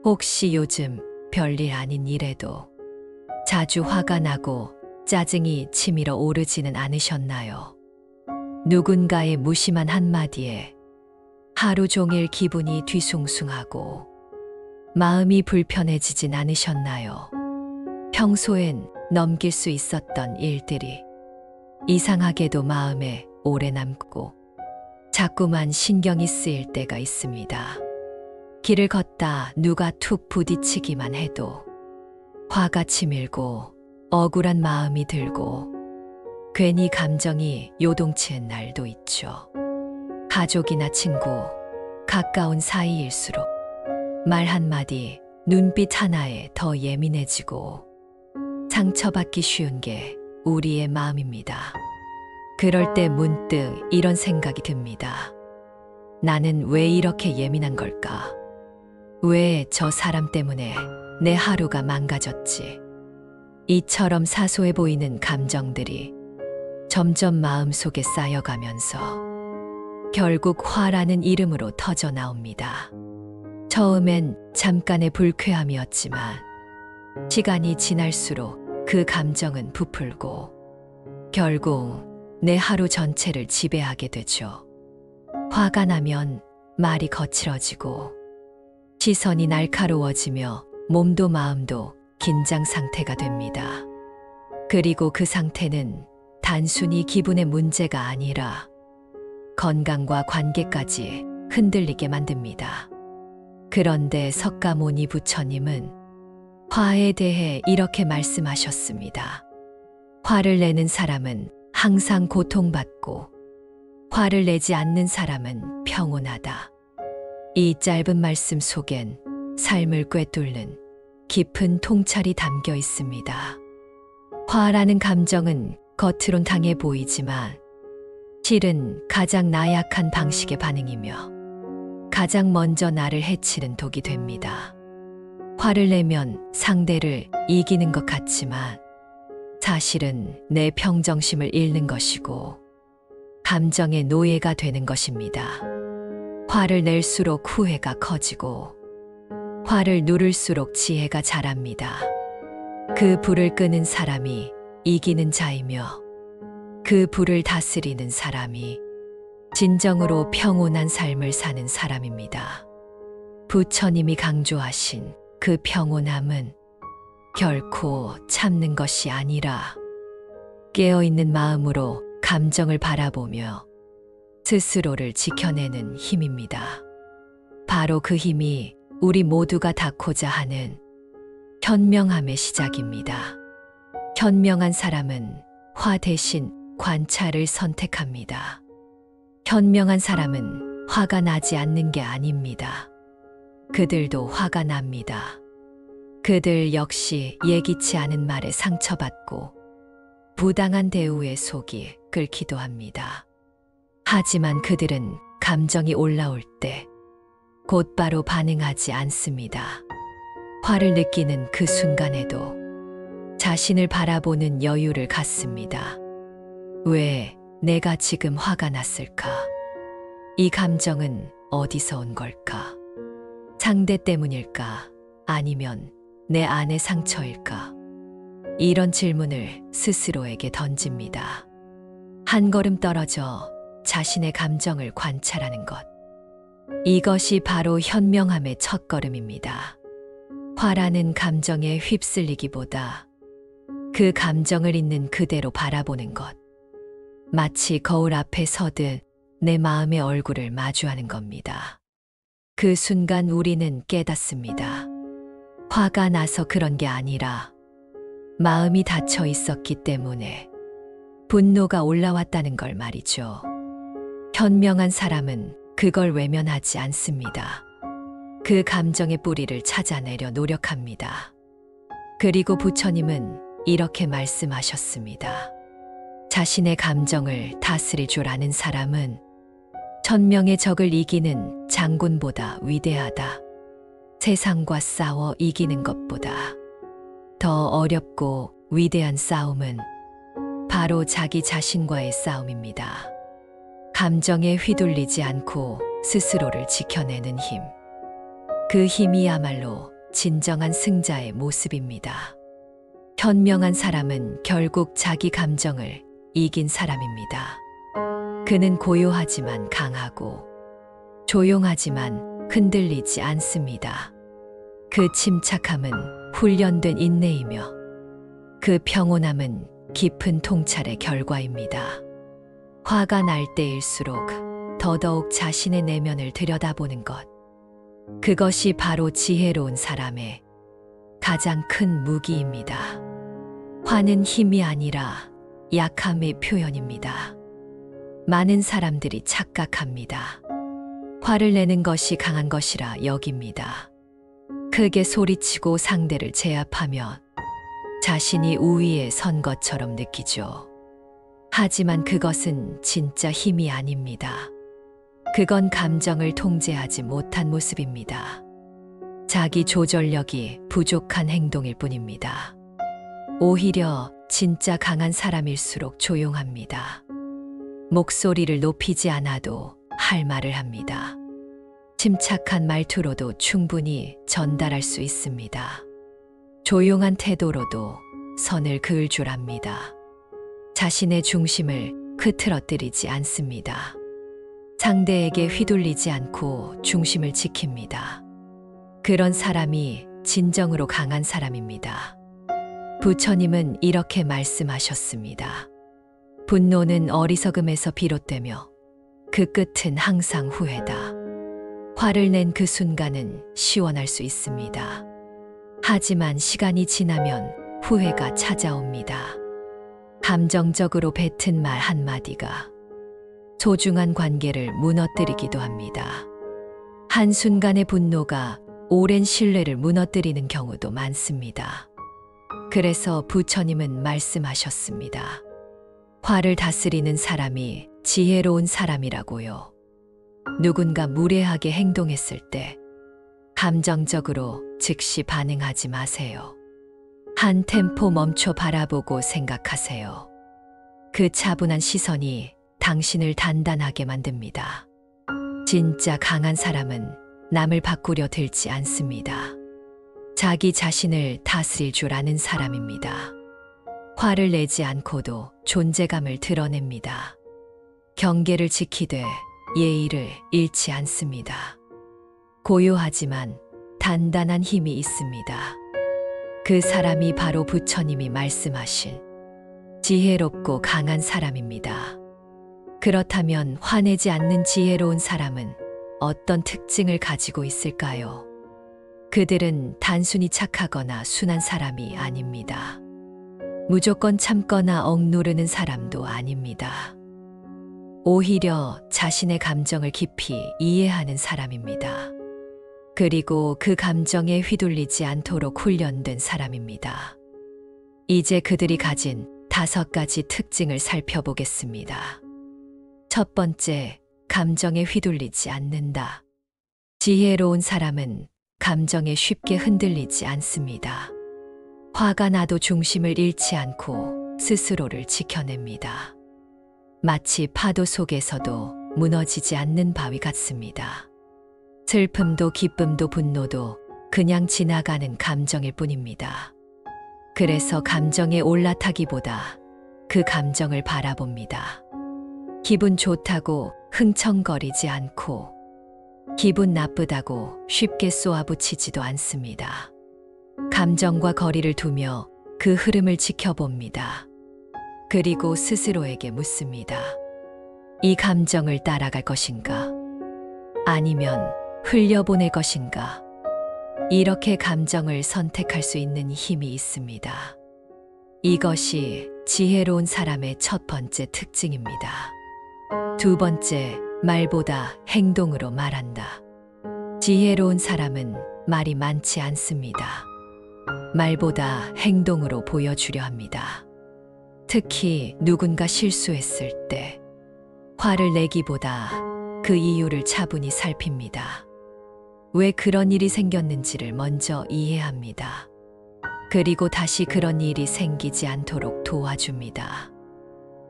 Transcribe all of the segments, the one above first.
혹시 요즘 별일 아닌 일에도 자주 화가 나고 짜증이 치밀어 오르지는 않으셨나요? 누군가의 무심한 한마디에 하루 종일 기분이 뒤숭숭하고 마음이 불편해지진 않으셨나요? 평소엔 넘길 수 있었던 일들이 이상하게도 마음에 오래 남고 자꾸만 신경이 쓰일 때가 있습니다. 길을 걷다 누가 툭 부딪히기만 해도 화가 치밀고 억울한 마음이 들고 괜히 감정이 요동치는 날도 있죠. 가족이나 친구, 가까운 사이일수록 말 한마디, 눈빛 하나에 더 예민해지고 상처받기 쉬운 게 우리의 마음입니다. 그럴 때 문득 이런 생각이 듭니다. 나는 왜 이렇게 예민한 걸까? 왜 저 사람 때문에 내 하루가 망가졌지? 이처럼 사소해 보이는 감정들이 점점 마음속에 쌓여가면서 결국 화라는 이름으로 터져 나옵니다. 처음엔 잠깐의 불쾌함이었지만 시간이 지날수록 그 감정은 부풀고 결국 내 하루 전체를 지배하게 되죠. 화가 나면 말이 거칠어지고 시선이 날카로워지며 몸도 마음도 긴장 상태가 됩니다. 그리고 그 상태는 단순히 기분의 문제가 아니라 건강과 관계까지 흔들리게 만듭니다. 그런데 석가모니 부처님은 화에 대해 이렇게 말씀하셨습니다. 화를 내는 사람은 항상 고통받고 화를 내지 않는 사람은 평온하다. 이 짧은 말씀 속엔 삶을 꿰뚫는 깊은 통찰이 담겨 있습니다. 화라는 감정은 겉으론 당해 보이지만 실은 가장 나약한 방식의 반응이며 가장 먼저 나를 해치는 독이 됩니다. 화를 내면 상대를 이기는 것 같지만 사실은 내 평정심을 잃는 것이고 감정의 노예가 되는 것입니다. 화를 낼수록 후회가 커지고 화를 누를수록 지혜가 자랍니다. 그 불을 끄는 사람이 이기는 자이며 그 불을 다스리는 사람이 진정으로 평온한 삶을 사는 사람입니다. 부처님이 강조하신 그 평온함은 결코 참는 것이 아니라 깨어있는 마음으로 감정을 바라보며 스스로를 지켜내는 힘입니다. 바로 그 힘이 우리 모두가 닿고자 하는 현명함의 시작입니다. 현명한 사람은 화 대신 관찰을 선택합니다. 현명한 사람은 화가 나지 않는 게 아닙니다. 그들도 화가 납니다. 그들 역시 예기치 않은 말에 상처받고 부당한 대우에 속이 끓기도 합니다. 하지만 그들은 감정이 올라올 때 곧바로 반응하지 않습니다. 화를 느끼는 그 순간에도 자신을 바라보는 여유를 갖습니다. 왜 내가 지금 화가 났을까? 이 감정은 어디서 온 걸까? 상대 때문일까? 아니면 내 안의 상처일까? 이런 질문을 스스로에게 던집니다. 한 걸음 떨어져 자신의 감정을 관찰하는 것. 이것이 바로 현명함의 첫걸음입니다. 화라는 감정에 휩쓸리기보다 그 감정을 있는 그대로 바라보는 것. 마치 거울 앞에 서듯 내 마음의 얼굴을 마주하는 겁니다. 그 순간 우리는 깨닫습니다. 화가 나서 그런 게 아니라 마음이 닫혀 있었기 때문에 분노가 올라왔다는 걸 말이죠. 현명한 사람은 그걸 외면하지 않습니다. 그 감정의 뿌리를 찾아내려 노력합니다. 그리고 부처님은 이렇게 말씀하셨습니다. 자신의 감정을 다스릴 줄 아는 사람은 1000명의 적을 이기는 장군보다 위대하다. 세상과 싸워 이기는 것보다 더 어렵고 위대한 싸움은 바로 자기 자신과의 싸움입니다. 감정에 휘둘리지 않고 스스로를 지켜내는 힘. 그 힘이야말로 진정한 승자의 모습입니다. 현명한 사람은 결국 자기 감정을 이긴 사람입니다. 그는 고요하지만 강하고 조용하지만 흔들리지 않습니다. 그 침착함은 훈련된 인내이며 그 평온함은 깊은 통찰의 결과입니다. 화가 날 때일수록 더더욱 자신의 내면을 들여다보는 것. 그것이 바로 지혜로운 사람의 가장 큰 무기입니다. 화는 힘이 아니라 약함의 표현입니다. 많은 사람들이 착각합니다. 화를 내는 것이 강한 것이라 여깁니다. 크게 소리치고 상대를 제압하며 자신이 우위에 선 것처럼 느끼죠. 하지만 그것은 진짜 힘이 아닙니다. 그건 감정을 통제하지 못한 모습입니다. 자기 조절력이 부족한 행동일 뿐입니다. 오히려 진짜 강한 사람일수록 조용합니다. 목소리를 높이지 않아도 할 말을 합니다. 침착한 말투로도 충분히 전달할 수 있습니다. 조용한 태도로도 선을 그을 줄 압니다. 자신의 중심을 흐트러뜨리지 않습니다. 상대에게 휘둘리지 않고 중심을 지킵니다. 그런 사람이 진정으로 강한 사람입니다. 부처님은 이렇게 말씀하셨습니다. 분노는 어리석음에서 비롯되며 그 끝은 항상 후회다. 화를 낸 그 순간은 시원할 수 있습니다. 하지만 시간이 지나면 후회가 찾아옵니다. 감정적으로 뱉은 말 한마디가 소중한 관계를 무너뜨리기도 합니다. 한순간의 분노가 오랜 신뢰를 무너뜨리는 경우도 많습니다. 그래서 부처님은 말씀하셨습니다. 화를 다스리는 사람이 지혜로운 사람이라고요. 누군가 무례하게 행동했을 때 감정적으로 즉시 반응하지 마세요. 한 템포 멈춰 바라보고 생각하세요. 그 차분한 시선이 당신을 단단하게 만듭니다. 진짜 강한 사람은 남을 바꾸려 들지 않습니다. 자기 자신을 다스릴 줄 아는 사람입니다. 화를 내지 않고도 존재감을 드러냅니다. 경계를 지키되 예의를 잃지 않습니다. 고요하지만 단단한 힘이 있습니다. 그 사람이 바로 부처님이 말씀하신 지혜롭고 강한 사람입니다. 그렇다면 화내지 않는 지혜로운 사람은 어떤 특징을 가지고 있을까요? 그들은 단순히 착하거나 순한 사람이 아닙니다. 무조건 참거나 억누르는 사람도 아닙니다. 오히려 자신의 감정을 깊이 이해하는 사람입니다. 그리고 그 감정에 휘둘리지 않도록 훈련된 사람입니다. 이제 그들이 가진 5가지 특징을 살펴보겠습니다. 첫 번째, 감정에 휘둘리지 않는다. 지혜로운 사람은 감정에 쉽게 흔들리지 않습니다. 화가 나도 중심을 잃지 않고 스스로를 지켜냅니다. 마치 파도 속에서도 무너지지 않는 바위 같습니다. 슬픔도 기쁨도 분노도 그냥 지나가는 감정일 뿐입니다. 그래서 감정에 올라타기보다 그 감정을 바라봅니다. 기분 좋다고 흥청거리지 않고 기분 나쁘다고 쉽게 쏘아붙이지도 않습니다. 감정과 거리를 두며 그 흐름을 지켜봅니다. 그리고 스스로에게 묻습니다. 이 감정을 따라갈 것인가? 아니면 흘려보낼 것인가? 이렇게 감정을 선택할 수 있는 힘이 있습니다. 이것이 지혜로운 사람의 첫 번째 특징입니다. 두 번째, 말보다 행동으로 말한다. 지혜로운 사람은 말이 많지 않습니다. 말보다 행동으로 보여주려 합니다. 특히 누군가 실수했을 때 화를 내기보다 그 이유를 차분히 살핍니다. 왜 그런 일이 생겼는지를 먼저 이해합니다. 그리고 다시 그런 일이 생기지 않도록 도와줍니다.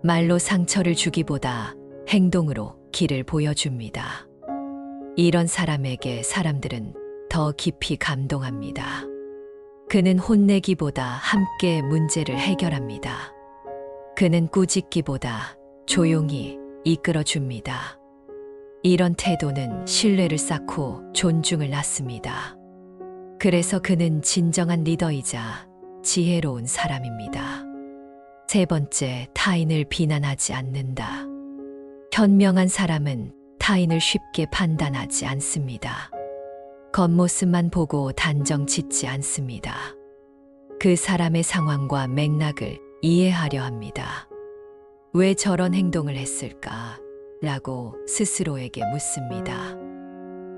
말로 상처를 주기보다 행동으로 길을 보여줍니다. 이런 사람에게 사람들은 더 깊이 감동합니다. 그는 혼내기보다 함께 문제를 해결합니다. 그는 꾸짖기보다 조용히 이끌어 줍니다. 이런 태도는 신뢰를 쌓고 존중을 낳습니다. 그래서 그는 진정한 리더이자 지혜로운 사람입니다. 세 번째, 타인을 비난하지 않는다. 현명한 사람은 타인을 쉽게 판단하지 않습니다. 겉모습만 보고 단정 짓지 않습니다. 그 사람의 상황과 맥락을 이해하려 합니다. 왜 저런 행동을 했을까? 라고 스스로에게 묻습니다.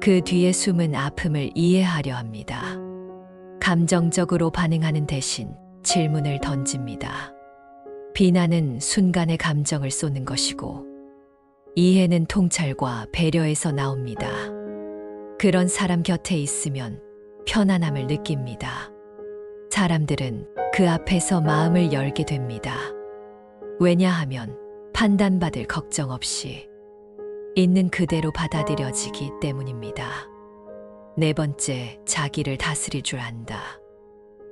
그 뒤에 숨은 아픔을 이해하려 합니다. 감정적으로 반응하는 대신 질문을 던집니다. 비난은 순간의 감정을 쏘는 것이고, 이해는 통찰과 배려에서 나옵니다. 그런 사람 곁에 있으면 편안함을 느낍니다. 사람들은 그 앞에서 마음을 열게 됩니다. 왜냐하면 판단받을 걱정 없이 있는 그대로 받아들여지기 때문입니다. 네 번째, 자기를 다스릴 줄 안다.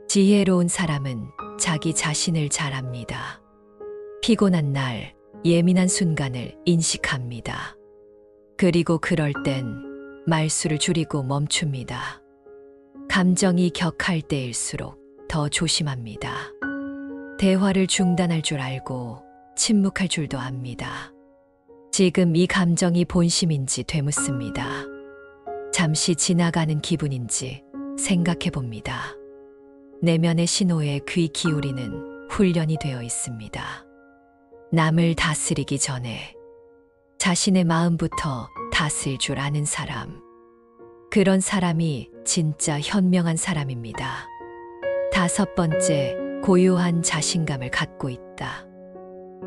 지혜로운 사람은 자기 자신을 잘 압니다. 피곤한 날, 예민한 순간을 인식합니다. 그리고 그럴 땐 말수를 줄이고 멈춥니다. 감정이 격할 때일수록 더 조심합니다. 대화를 중단할 줄 알고 침묵할 줄도 압니다. 지금 이 감정이 본심인지 되묻습니다. 잠시 지나가는 기분인지 생각해 봅니다. 내면의 신호에 귀 기울이는 훈련이 되어 있습니다. 남을 다스리기 전에 자신의 마음부터 다스릴 줄 아는 사람. 그런 사람이 진짜 현명한 사람입니다. 다섯 번째, 고요한 자신감을 갖고 있다.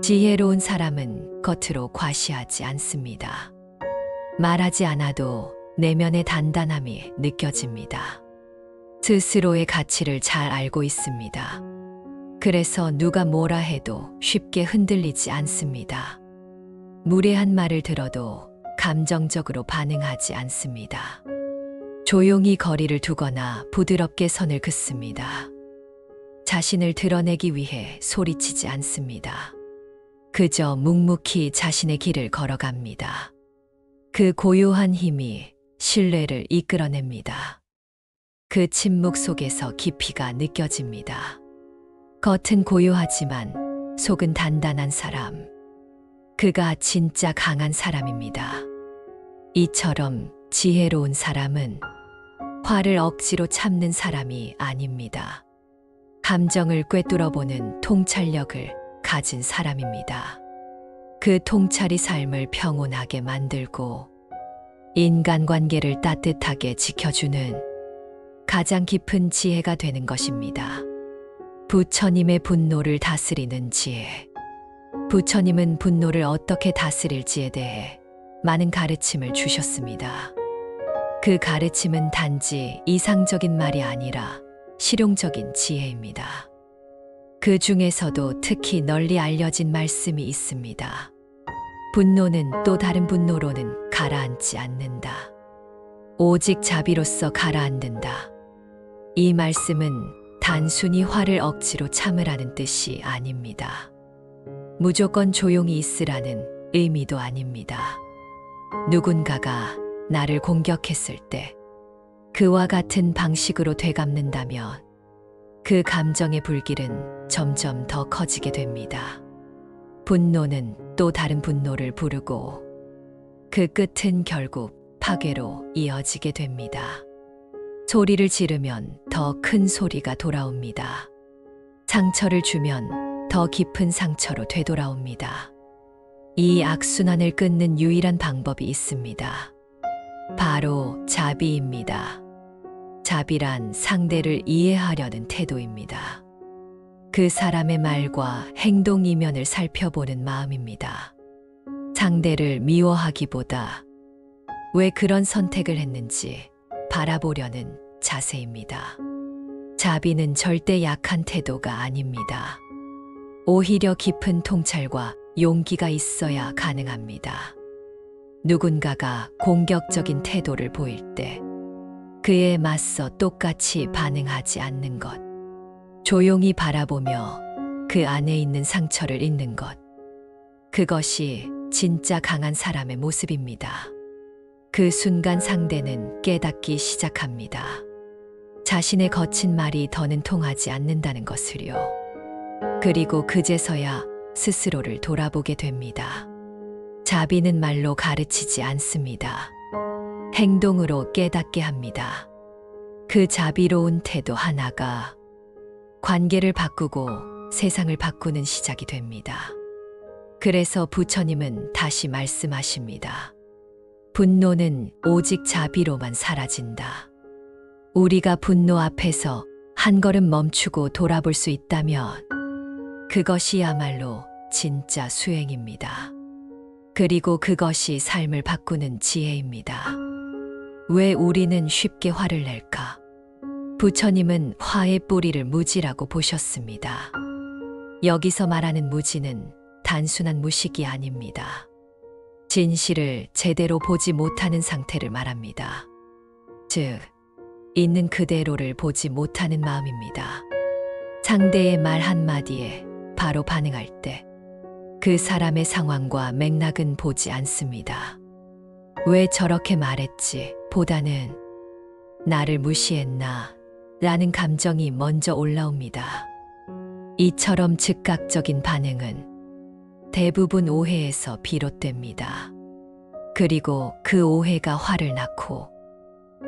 지혜로운 사람은 겉으로 과시하지 않습니다. 말하지 않아도 내면의 단단함이 느껴집니다. 스스로의 가치를 잘 알고 있습니다. 그래서 누가 뭐라 해도 쉽게 흔들리지 않습니다. 무례한 말을 들어도 감정적으로 반응하지 않습니다. 조용히 거리를 두거나 부드럽게 선을 긋습니다. 자신을 드러내기 위해 소리치지 않습니다. 그저 묵묵히 자신의 길을 걸어갑니다. 그 고요한 힘이 신뢰를 이끌어냅니다. 그 침묵 속에서 깊이가 느껴집니다. 겉은 고요하지만 속은 단단한 사람. 그가 진짜 강한 사람입니다. 이처럼 지혜로운 사람은 화를 억지로 참는 사람이 아닙니다. 감정을 꿰뚫어보는 통찰력을 가진 사람입니다. 그 통찰이 삶을 평온하게 만들고 인간관계를 따뜻하게 지켜주는 가장 깊은 지혜가 되는 것입니다. 부처님의 분노를 다스리는 지혜. 부처님은 분노를 어떻게 다스릴지에 대해 많은 가르침을 주셨습니다. 그 가르침은 단지 이상적인 말이 아니라 실용적인 지혜입니다. 그 중에서도 특히 널리 알려진 말씀이 있습니다. 분노는 또 다른 분노로는 가라앉지 않는다. 오직 자비로서 가라앉는다. 이 말씀은 단순히 화를 억지로 참으라는 뜻이 아닙니다. 무조건 조용히 있으라는 의미도 아닙니다. 누군가가 나를 공격했을 때 그와 같은 방식으로 되갚는다면 그 감정의 불길은 점점 더 커지게 됩니다. 분노는 또 다른 분노를 부르고 그 끝은 결국 파괴로 이어지게 됩니다. 소리를 지르면 더 큰 소리가 돌아옵니다. 상처를 주면 더 깊은 상처로 되돌아옵니다. 이 악순환을 끊는 유일한 방법이 있습니다. 바로 자비입니다. 자비란 상대를 이해하려는 태도입니다. 그 사람의 말과 행동 이면을 살펴보는 마음입니다. 상대를 미워하기보다 왜 그런 선택을 했는지 바라보려는 자세입니다. 자비는 절대 약한 태도가 아닙니다. 오히려 깊은 통찰과 용기가 있어야 가능합니다. 누군가가 공격적인 태도를 보일 때 그에 맞서 똑같이 반응하지 않는 것. 조용히 바라보며 그 안에 있는 상처를 잊는 것. 그것이 진짜 강한 사람의 모습입니다. 그 순간 상대는 깨닫기 시작합니다. 자신의 거친 말이 더는 통하지 않는다는 것을요. 그리고 그제서야 스스로를 돌아보게 됩니다. 자비는 말로 가르치지 않습니다. 행동으로 깨닫게 합니다. 그 자비로운 태도 하나가 관계를 바꾸고 세상을 바꾸는 시작이 됩니다. 그래서 부처님은 다시 말씀하십니다. 분노는 오직 자비로만 사라진다. 우리가 분노 앞에서 한 걸음 멈추고 돌아볼 수 있다면 그것이야말로 진짜 수행입니다. 그리고 그것이 삶을 바꾸는 지혜입니다. 왜 우리는 쉽게 화를 낼까? 부처님은 화의 뿌리를 무지라고 보셨습니다. 여기서 말하는 무지는 단순한 무식이 아닙니다. 진실을 제대로 보지 못하는 상태를 말합니다. 즉, 있는 그대로를 보지 못하는 마음입니다. 상대의 말 한마디에 바로 반응할 때 그 사람의 상황과 맥락은 보지 않습니다. 왜 저렇게 말했지? 보다는 나를 무시했나? 라는 감정이 먼저 올라옵니다. 이처럼 즉각적인 반응은 대부분 오해에서 비롯됩니다. 그리고 그 오해가 화를 낳고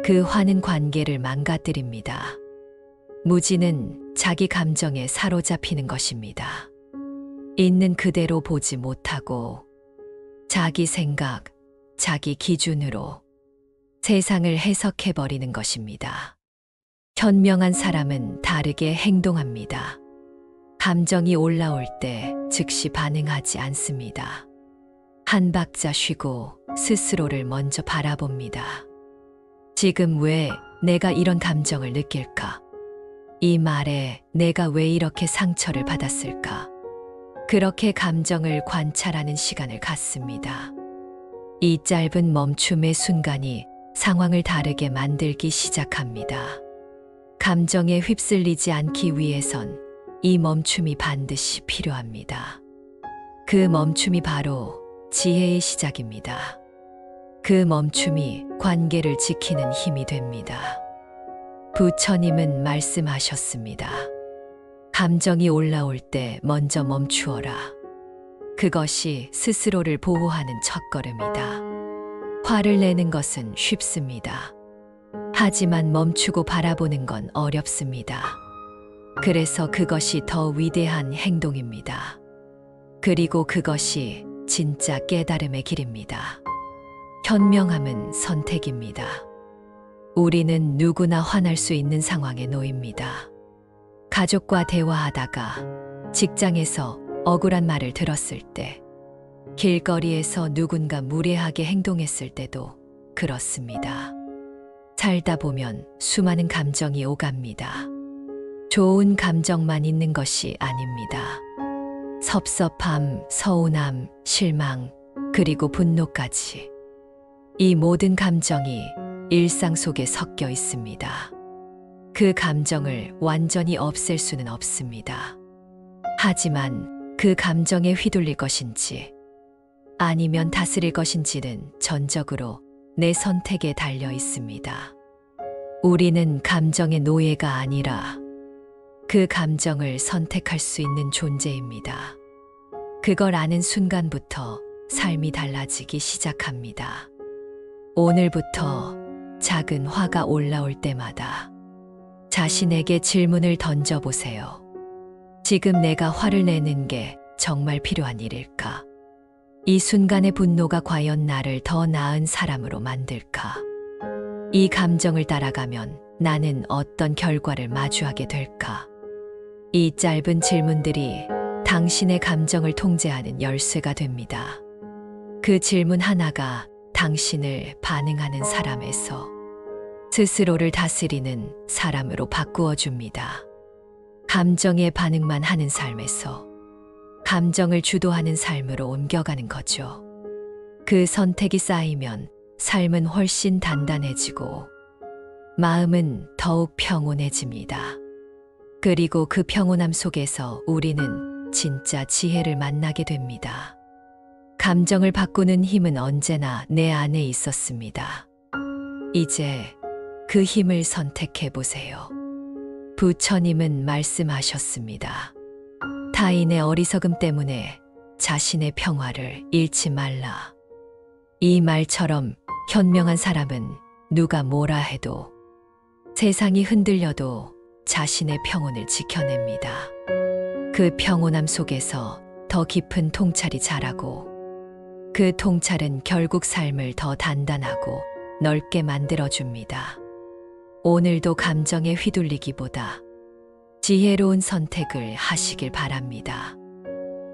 그 화는 관계를 망가뜨립니다. 무지는 자기 감정에 사로잡히는 것입니다. 있는 그대로 보지 못하고 자기 생각, 자기 기준으로 세상을 해석해버리는 것입니다. 현명한 사람은 다르게 행동합니다. 감정이 올라올 때 즉시 반응하지 않습니다. 한 박자 쉬고 스스로를 먼저 바라봅니다. 지금 왜 내가 이런 감정을 느낄까? 이 말에 내가 왜 이렇게 상처를 받았을까? 그렇게 감정을 관찰하는 시간을 갖습니다. 이 짧은 멈춤의 순간이 상황을 다르게 만들기 시작합니다. 감정에 휩쓸리지 않기 위해선 이 멈춤이 반드시 필요합니다. 그 멈춤이 바로 지혜의 시작입니다. 그 멈춤이 관계를 지키는 힘이 됩니다. 부처님은 말씀하셨습니다. 감정이 올라올 때 먼저 멈추어라. 그것이 스스로를 보호하는 첫걸음이다. 화를 내는 것은 쉽습니다. 하지만 멈추고 바라보는 건 어렵습니다. 그래서 그것이 더 위대한 행동입니다. 그리고 그것이 진짜 깨달음의 길입니다. 현명함은 선택입니다. 우리는 누구나 화날 수 있는 상황에 놓입니다. 가족과 대화하다가, 직장에서 억울한 말을 들었을 때, 길거리에서 누군가 무례하게 행동했을 때도 그렇습니다. 살다 보면 수많은 감정이 오갑니다. 좋은 감정만 있는 것이 아닙니다. 섭섭함, 서운함, 실망, 그리고 분노까지. 이 모든 감정이 일상 속에 섞여 있습니다. 그 감정을 완전히 없앨 수는 없습니다. 하지만 그 감정에 휘둘릴 것인지 아니면 다스릴 것인지는 전적으로 내 선택에 달려 있습니다. 우리는 감정의 노예가 아니라 그 감정을 선택할 수 있는 존재입니다. 그걸 아는 순간부터 삶이 달라지기 시작합니다. 오늘부터 작은 화가 올라올 때마다 자신에게 질문을 던져보세요. 지금 내가 화를 내는 게 정말 필요한 일일까? 이 순간의 분노가 과연 나를 더 나은 사람으로 만들까? 이 감정을 따라가면 나는 어떤 결과를 마주하게 될까? 이 짧은 질문들이 당신의 감정을 통제하는 열쇠가 됩니다. 그 질문 하나가 당신을 반응하는 사람에서 스스로를 다스리는 사람으로 바꾸어 줍니다. 감정에 반응만 하는 삶에서 감정을 주도하는 삶으로 옮겨가는 거죠. 그 선택이 쌓이면 삶은 훨씬 단단해지고 마음은 더욱 평온해집니다. 그리고 그 평온함 속에서 우리는 진짜 지혜를 만나게 됩니다. 감정을 바꾸는 힘은 언제나 내 안에 있었습니다. 이제 그 힘을 선택해 보세요. 부처님은 말씀하셨습니다. 타인의 어리석음 때문에 자신의 평화를 잃지 말라. 이 말처럼 현명한 사람은 누가 뭐라 해도, 세상이 흔들려도 자신의 평온을 지켜냅니다. 그 평온함 속에서 더 깊은 통찰이 자라고, 그 통찰은 결국 삶을 더 단단하고 넓게 만들어줍니다. 오늘도 감정에 휘둘리기보다 지혜로운 선택을 하시길 바랍니다.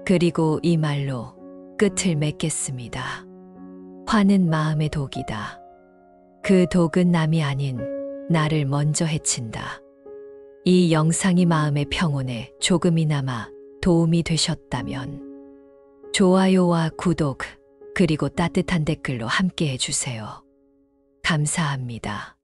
그리고 이 말로 끝을 맺겠습니다. 화는 마음의 독이다. 그 독은 남이 아닌 나를 먼저 해친다. 이 영상이 마음의 평온에 조금이나마 도움이 되셨다면 좋아요와 구독, 그리고 따뜻한 댓글로 함께 해주세요. 감사합니다.